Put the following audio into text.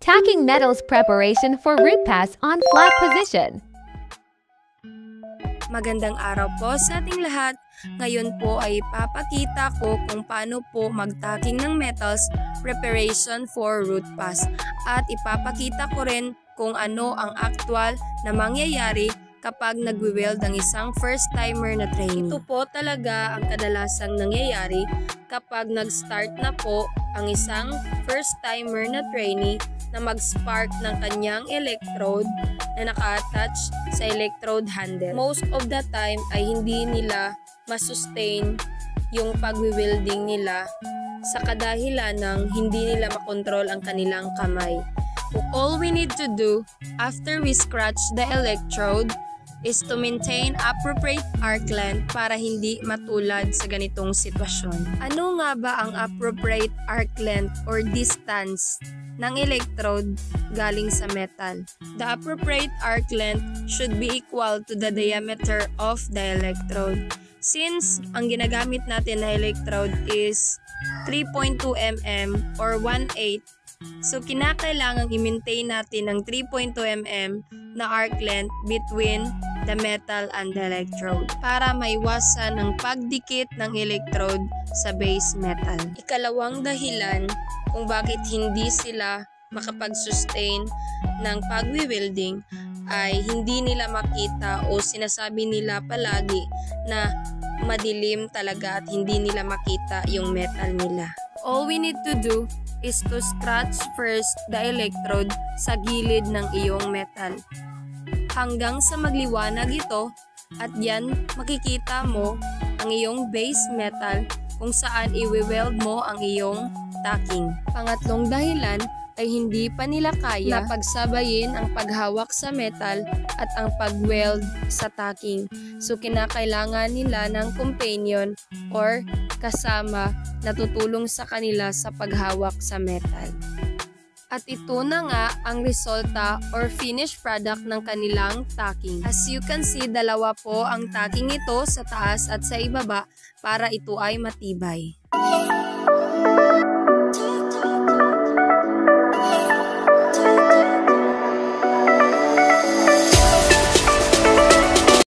Tacking metals preparation for root pass on flat position. Magandang araw po sa ating lahat. Ngayon po ay papakita ko kung paano po mag-tacking ng metals preparation for root pass. At ipapakita ko rin kung ano ang actual na mangyayari kapag nagwi-weld ang isang first-timer na trainee. Ito po talaga ang kadalasang nangyayari kapag nag-start na po ang isang first-timer na trainee na mag-spark ng kanyang electrode na naka-attach sa electrode handle. Most of the time ay hindi nila masustain yung pag-welding nila sa kadahilan ng hindi nila makontrol ang kanilang kamay. All we need to do after we scratch the electrode is to maintain appropriate arc length para hindi matulad sa ganitong sitwasyon. Ano nga ba ang appropriate arc length or distance ng electrode galing sa metal? The appropriate arc length should be equal to the diameter of the electrode. Since ang ginagamit natin na electrode is 3.2 mm or 1/8, so kinakailangang i-maintain natin ang 3.2 mm na arc length between the metal and the electrode para maiwasan ang pagdikit ng electrode sa base metal. Ikalawang dahilan kung bakit hindi sila makapag-sustain ng pag-welding ay hindi nila makita o sinasabi nila palagi na madilim talaga at hindi nila makita yung metal nila. All we need to do is to scratch first the electrode sa gilid ng iyong metal hanggang sa magliwanag ito at yan makikita mo ang iyong base metal kung saan i-weld mo ang iyong tacking. Pangatlong dahilan ay hindi pa nila kaya na pagsabayin ang paghawak sa metal at ang pag-weld sa tacking. So kinakailangan nila ng companion or kasama na tutulong sa kanila sa paghawak sa metal. At ito na nga ang resulta or finished product ng kanilang tacking. As you can see, dalawa po ang tacking ito sa taas at sa ibaba para ito ay matibay.